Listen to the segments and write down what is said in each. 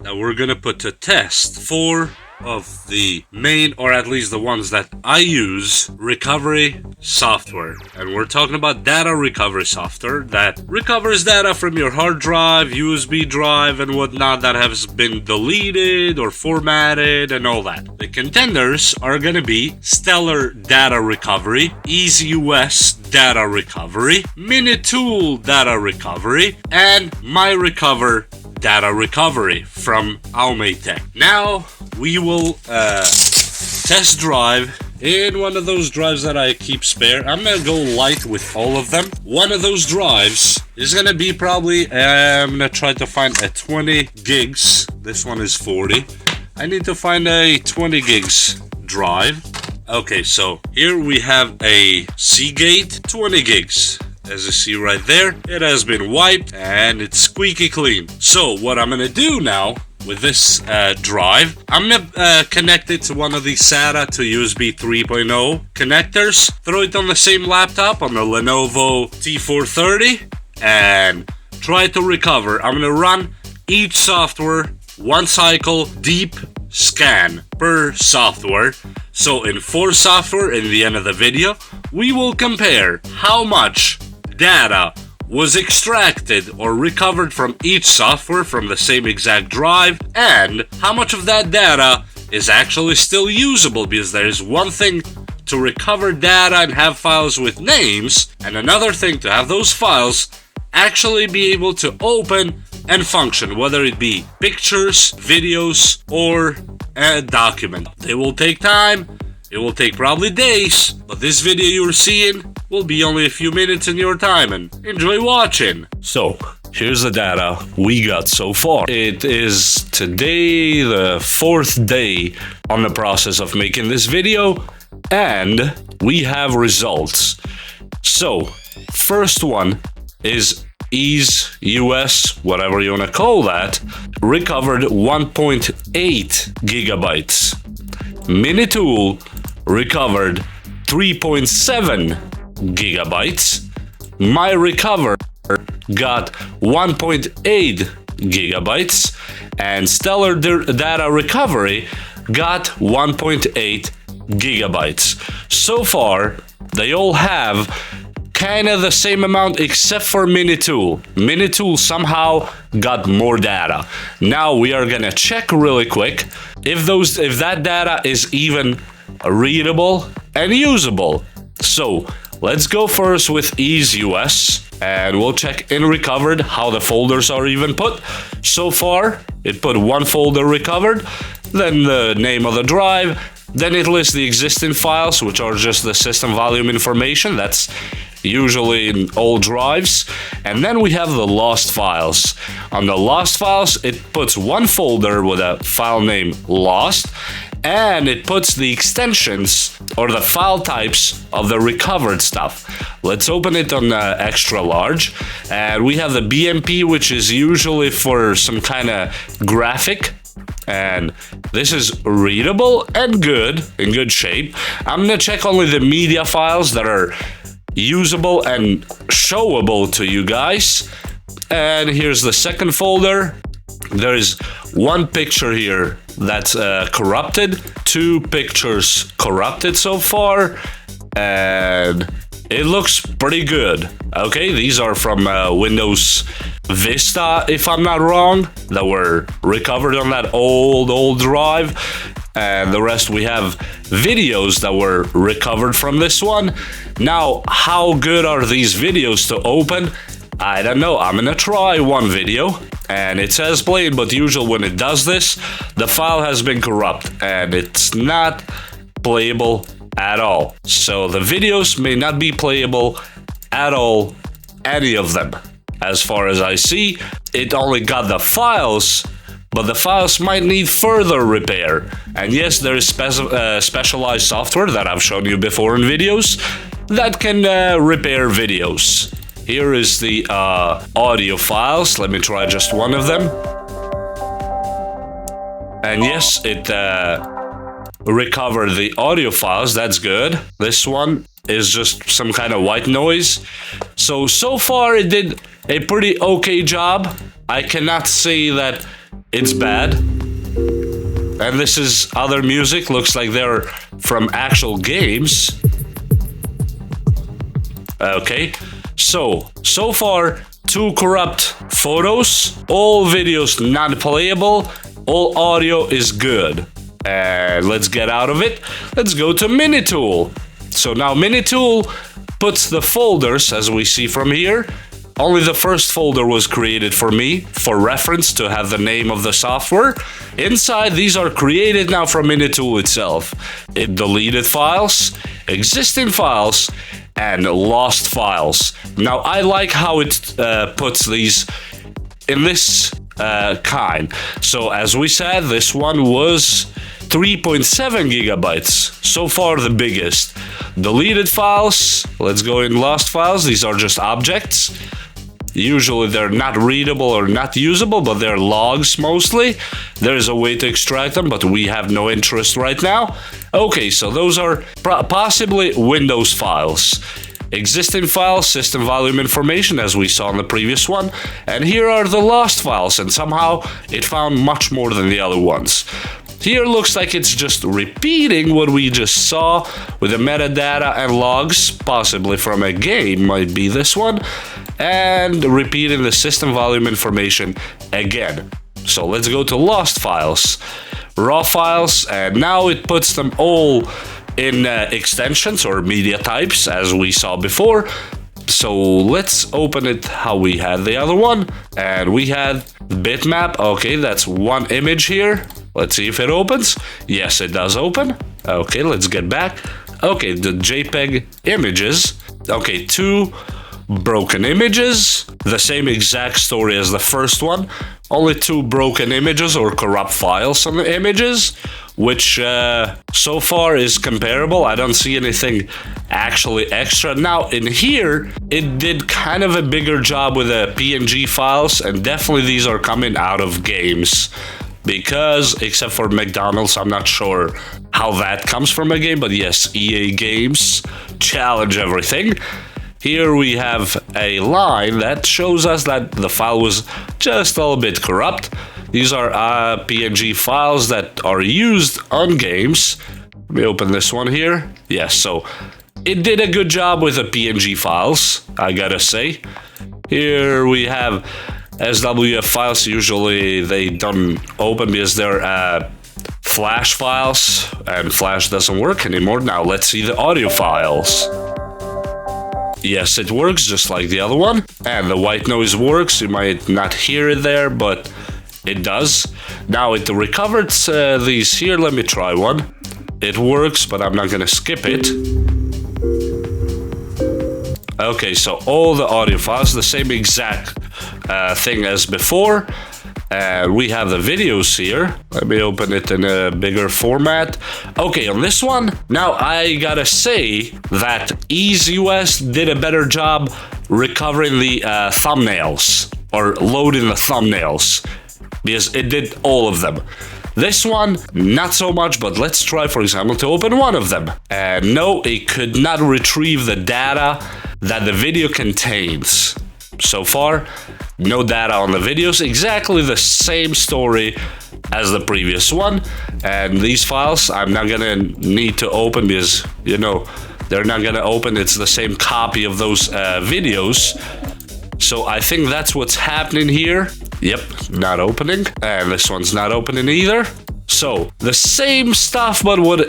that we're gonna put to test 4 of the main, or at least the ones that I use, recovery software. And we're talking about data recovery software that recovers data from your hard drive, USB drive, and whatnot that has been deleted or formatted and all that. The contenders are gonna be Stellar Data Recovery, EaseUS Data Recovery, Minitool Data Recovery, and MyRecover Data Recovery from Aumatech. Now we will test drive in one of those drives that I keep spare. I'm gonna go light with all of them. One of those drives is gonna be probably, I'm gonna try to find a 20 gigs. This one is 40. I need to find a 20 gigs drive. Okay, so here we have a Seagate 20 gigs. As you see right there, it has been wiped and it's squeaky clean. So what I'm gonna do now with this drive, I'm gonna connect it to one of these SATA to USB 3.0 connectors, throw it on the same laptop, on the Lenovo T430, and try to recover. I'm gonna run each software 1 cycle deep scan per software. So in 4 software, in the end of the video, we will compare how much data was extracted or recovered from each software from the same exact drive, and how much of that data is actually still usable, because there is one thing to recover data and have files with names, and another thing to have those files actually be able to open and function, whether it be pictures, videos, or a document. It will take time, it will take probably days, but this video you're seeing will be only a few minutes in your time, and enjoy watching. So, here's the data we got so far. It is today the 4th day on the process of making this video, and we have results. So, first one is EaseUS, whatever you want to call that, recovered 1.8 gigabytes. Minitool recovered 3.7 gigabytes. MyRecover got 1.8 gigabytes, and Stellar Data Recovery got 1.8 gigabytes. So far, they all have kind of the same amount except for Minitool. Minitool somehow got more data. Now we are gonna check really quick if that data is even readable and usable. So let's go first with EaseUS, and we'll check in recovered how the folders are even put. So far, it put 1 folder recovered, then the name of the drive, then it lists the existing files, which are just the system volume information. That's usually in old drives. And then we have the lost files. On the lost files, it puts 1 folder with a file name lost, and it puts the extensions or the file types of the recovered stuff. Let's open it on extra large, and we have the BMP, which is usually for some kind of graphic, and this is readable and good, in good shape. I'm gonna check only the media files that are usable and showable to you guys. And here's the second folder. There is 1 picture here that's corrupted, 2 pictures corrupted so far, and it looks pretty good. Okay, these are from Windows Vista, if I'm not wrong, that were recovered on that old drive. And the rest, we have videos that were recovered from this one. Now, how good are these videos to open? I don't know. I'm gonna try one video, and it says played, but usually when it does this, the file has been corrupt and it's not playable at all. So the videos may not be playable at all, any of them. As far as I see, it only got the files, but the files might need further repair. And yes, there is specialized software that I've shown you before in videos that can repair videos. Here is the audio files. Let me try just one of them. And yes, it recovered the audio files. That's good. This one is just some kind of white noise. So far it did a pretty okay job. I cannot say that it's bad. And this is other music, looks like they're from actual games. Okay, so far, 2 corrupt photos, all videos not playable, all audio is good. And let's get out of it. Let's go to Minitool. So now Minitool puts the folders, as we see from here. Only the first folder was created for me, for reference, to have the name of the software. Inside, these are created now from Minitool itself. It deleted files, existing files, and lost files. Now, I like how it puts these in this kind. So, as we said, this one was 3.7 gigabytes. So far, the biggest. Deleted files, let's go in lost files. These are just objects. Usually they're not readable or not usable, but they're logs mostly. There is a way to extract them, but we have no interest right now. Okay, so those are possibly Windows files. Existing files, system volume information, as we saw in the previous one. And here are the lost files, and somehow it found much more than the other ones. Here looks like it's just repeating what we just saw with the metadata and logs, possibly from a game, might be this one, and repeating the system volume information again. So let's go to lost files, raw files, and now it puts them all in extensions or media types, as we saw before. So let's open it how we had the other one, and we had bitmap. Okay, that's one image here. Let's see if it opens. Yes, it does open. Okay, let's get back. Okay, the JPEG images. Okay, 2 broken images. The same exact story as the first one. Only 2 broken images or corrupt files on the images, which so far is comparable. I don't see anything actually extra. Now, in here, it did kind of a bigger job with the PNG files, and definitely these are coming out of games. Because, except for McDonald's, I'm not sure how that comes from a game, but yes, EA Games challenge everything. Here we have a line that shows us that the file was just a little bit corrupt. These are PNG files that are used on games. Let me open this one here. Yes, so it did a good job with the PNG files, I gotta say. Here we have SWF files. Usually they don't open because they're Flash files, and Flash doesn't work anymore. Now let's see the audio files. Yes, it works just like the other one, and the white noise works. You might not hear it there, but it does. Now it recovered these here. Let me try one. It works, but I'm not gonna skip it. Okay, so all the audio files, the same exact thing as before. We have the videos here. Let me open it in a bigger format. Okay, on this one, now I gotta say that EaseUS did a better job recovering the thumbnails, or loading the thumbnails, because it did all of them. This one, not so much, but let's try, for example, to open one of them. No, it could not retrieve the data that the video contains. So far, no data on the videos, exactly the same story as the previous one. And these files I'm not gonna need to open because, you know, they're not gonna open. It's the same copy of those videos. So I think that's what's happening here. Yep, not opening. And this one's not opening either. So the same stuff, but what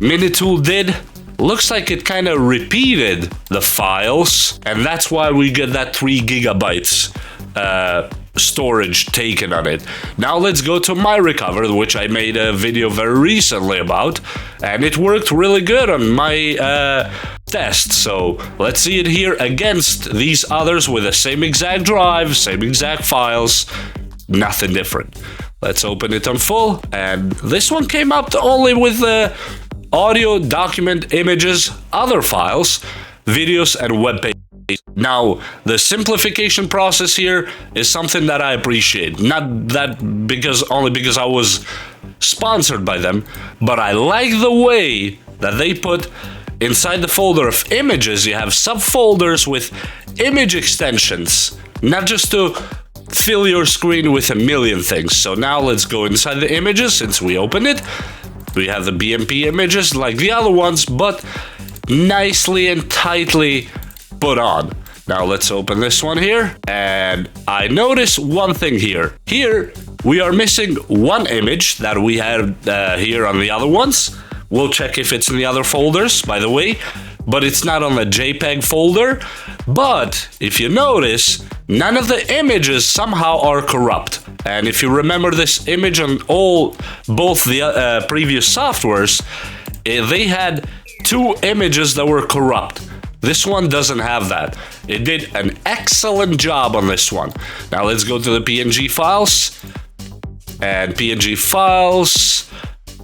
Minitool did, looks like it kind of repeated the files, and that's why we get that 3 gigabytes storage taken on it. Now let's go to MyRecover, which I made a video very recently about, and it worked really good on my test. So let's see it here against these others with the same exact drive, same exact files, nothing different. Let's open it on full, and this one came up only with the audio, document, images, other files, videos, and web pages. Now, the simplification process here is something that I appreciate. Not that only because I was sponsored by them, but I like the way that they put inside the folder of images, you have subfolders with image extensions, not just to fill your screen with a million things. So now let's go inside the images. Since we opened it, we have the BMP images like the other ones, but nicely and tightly put on. Now let's open this one here, and I notice one thing here. Here, we are missing one image that we had here on the other ones. We'll check if it's in the other folders, by the way, but it's not on the JPEG folder. But if you notice, none of the images somehow are corrupt. And if you remember this image on both the previous softwares, they had 2 images that were corrupt. This one doesn't have that. It did an excellent job on this one. Now let's go to the PNG files. And PNG files,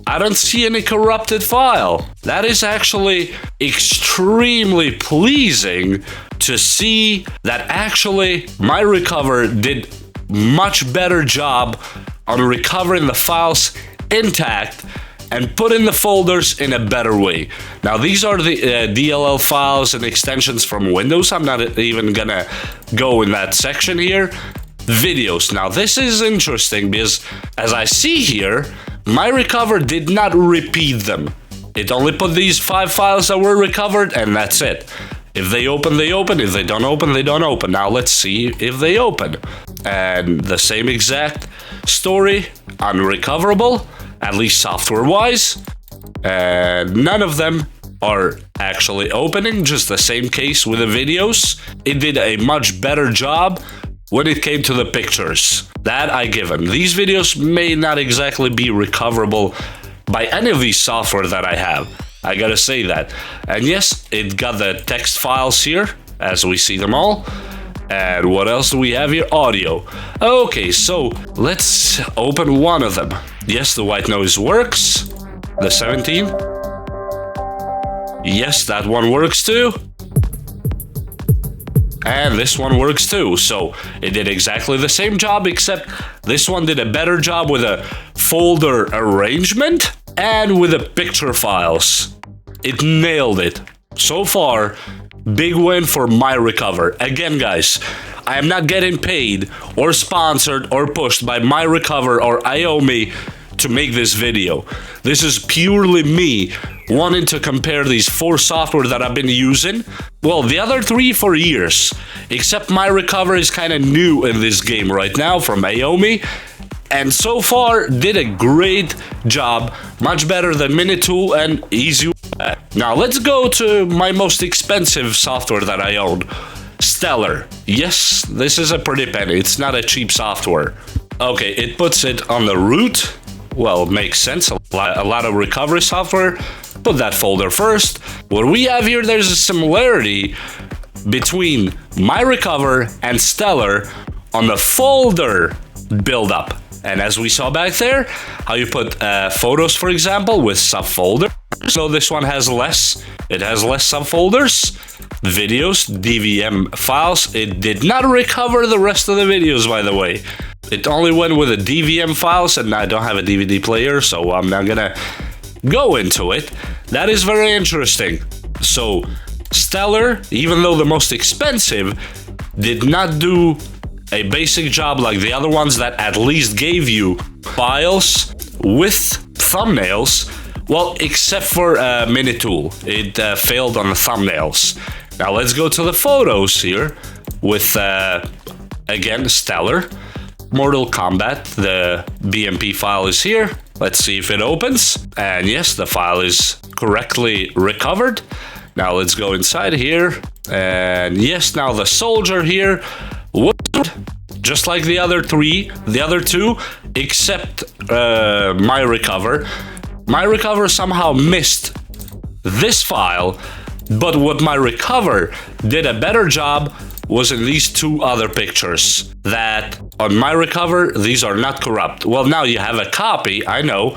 I don't see any corrupted file. That is actually extremely pleasing to see that actually MyRecover did much better job on recovering the files intact and put in the folders in a better way. Now these are the DLL files and extensions from Windows. I'm not even gonna go in that section here. Videos. Now this is interesting because as I see here, MyRecover did not repeat them. It only put these 5 files that were recovered and that's it. If they open, they open. If they don't open, they don't open. Now let's see if they open. And the same exact story, unrecoverable, at least software-wise. And none of them are actually opening, just the same case with the videos. It did a much better job when it came to the pictures. That I give them. These videos may not exactly be recoverable by any of these software that I have. I gotta say that. And yes, it got the text files here, as we see them all. And what else do we have here? Audio. Okay, so let's open one of them. Yes, the white noise works. The 17. Yes, that one works too. And this one works too. So it did exactly the same job, except this one did a better job with a folder arrangement and with the picture files. It nailed it. So far, big win for MyRecover. Again, guys, I am not getting paid or sponsored or pushed by MyRecover or Iomi to make this video. This is purely me wanting to compare these 4 software that I've been using. Well, the other 3 for years, except MyRecover is kind of new in this game right now from Iomi. And so far, did a great job, much better than Minitool and Easy. Now let's go to my most expensive software that I own, Stellar. Yes, this is a pretty penny, it's not a cheap software. Okay, it puts it on the root. Well, makes sense, a lot of recovery software. Put that folder first. What we have here, there's a similarity between MyRecover and Stellar on the folder buildup. And as we saw back there, how you put photos, for example, with subfolder. So this one has less. It has less subfolders. Videos, DVM files. It did not recover the rest of the videos, by the way. It only went with the DVM files, and I don't have a DVD player, so I'm not gonna go into it. That is very interesting. So Stellar, even though the most expensive, did not do a basic job like the other ones that at least gave you files with thumbnails. Well, except for Minitool, it failed on the thumbnails. Now let's go to the photos here with, again, Stellar. Mortal Kombat, the BMP file is here. Let's see if it opens. And yes, the file is correctly recovered. Now let's go inside here. And yes, now the soldier here would, just like the other 2, except MyRecover. MyRecover somehow missed this file, but what MyRecover did a better job was in these 2 other pictures. That on MyRecover, these are not corrupt. Well, now you have a copy, I know,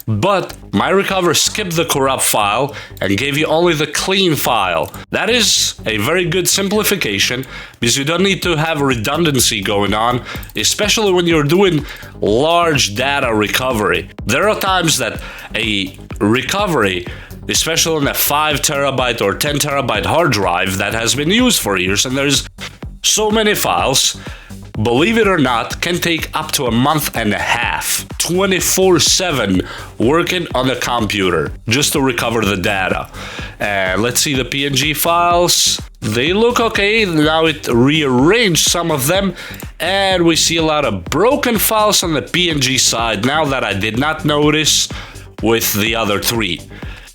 but MyRecover skipped the corrupt file and gave you only the clean file. That is a very good simplification because you don't need to have redundancy going on, especially when you're doing large data recovery. There are times that a recovery, especially on a 5 terabyte or 10 terabyte hard drive that has been used for years, and there's So many files, believe it or not, can take up to a month and a half, 24/7, working on the computer just to recover the data. And let's see the PNG files. They look okay. Now it rearranged some of them, and we see a lot of broken files on the PNG side now that I did not notice with the other three.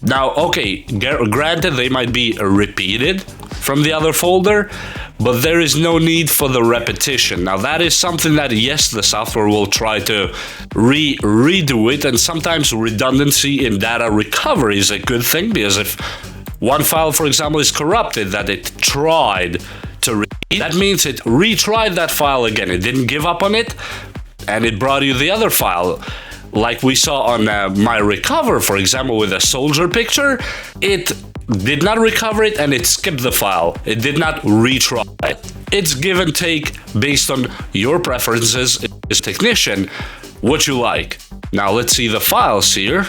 Now, okay, granted, they might be repeated from the other folder, but there is no need for the repetition. Now, that is something that, yes, the software will try to redo it, and sometimes redundancy in data recovery is a good thing, because if one file, for example, is corrupted that it tried to read, that means it retried that file again. It didn't give up on it, and it brought you the other file. Like we saw on my recover, for example, with a soldier picture, it did not recover it and it skipped the file. It did not retry it. It's give and take based on your preferences as a technician, what you like. Now let's see the files here.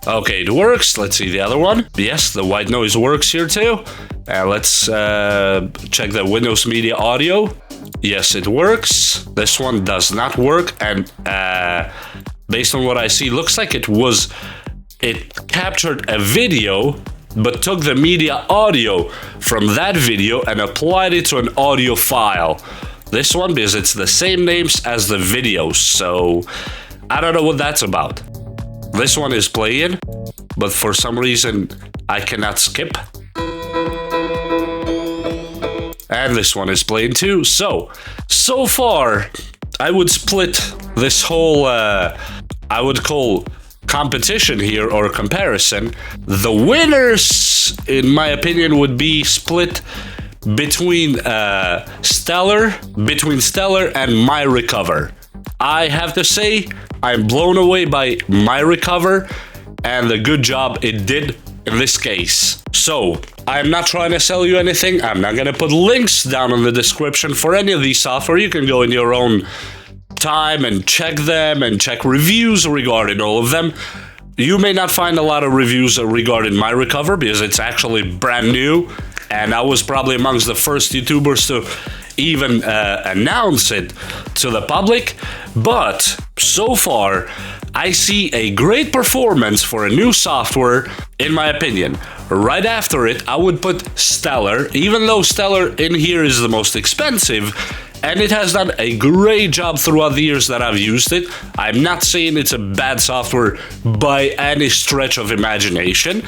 Okay, it works. Let's see the other one. Yes, the white noise works here too. Let's check the Windows Media Audio. Yes, it works. This one does not work, and based on what I see, looks like it captured a video, but took the media audio from that video and applied it to an audio file. This one, because it's the same names as the videos, so I don't know what that's about. This one is playing, but for some reason I cannot skip. And this one is playing too. So far, I would split this whole, I would call competition here, or comparison. The winners, in my opinion, would be split between Stellar and MyRecover. I have to say, I'm blown away by MyRecover and the good job it did in this case. So, I'm not trying to sell you anything. I'm not gonna put links down in the description for any of these software. You can go in your own time and check them and check reviews regarding all of them. You may not find a lot of reviews regarding MyRecover because it's actually brand new, and I was probably amongst the first YouTubers to even announce it to the public. But so far, I see a great performance for a new software, in my opinion. Right after it, I would put Stellar, even though Stellar in here is the most expensive, and it has done a great job throughout the years that I've used it. I'm not saying it's a bad software by any stretch of imagination.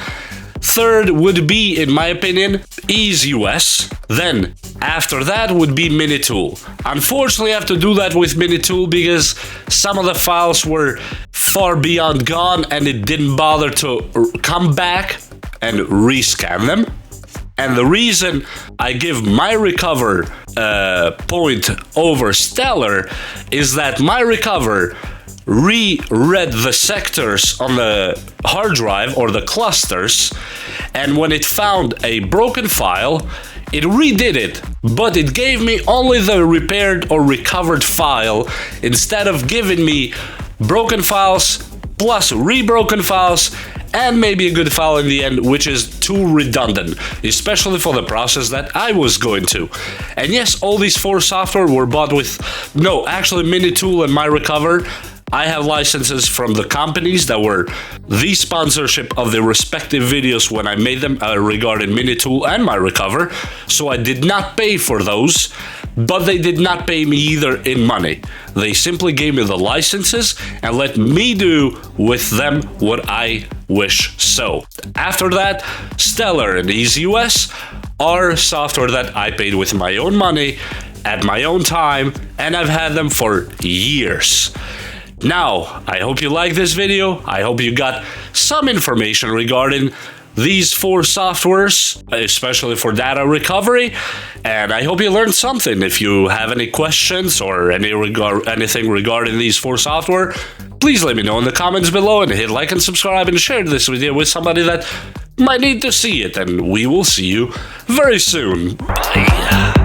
Third would be, in my opinion, EaseUS. Then, after that would be Minitool. Unfortunately, I have to do that with Minitool because some of the files were far beyond gone and it didn't bother to come back and rescan them. And the reason I give MyRecover point over Stellar is that MyRecover reread the sectors on the hard drive or the clusters, and when it found a broken file, it redid it, but it gave me only the repaired or recovered file instead of giving me broken files plus rebroken files and maybe a good file in the end, which is too redundant, especially for the process that I was going to. And yes, all these four software were bought with, no, actually Minitool and MyRecover, I have licenses from the companies that were the sponsorship of the respective videos when I made them regarding Minitool and MyRecover, so I did not pay for those, but they did not pay me either in money. They simply gave me the licenses and let me do with them what I wish so. After that, Stellar and EaseUS are software that I paid with my own money, at my own time, and I've had them for years. Now, I hope you like this video. I hope you got some information regarding these four softwares, especially for data recovery, and I hope you learned something. If you have any questions or anything regarding these four software, please let me know in the comments below, and hit like and subscribe and share this video with somebody that might need to see it, and we will see you very soon. Bye.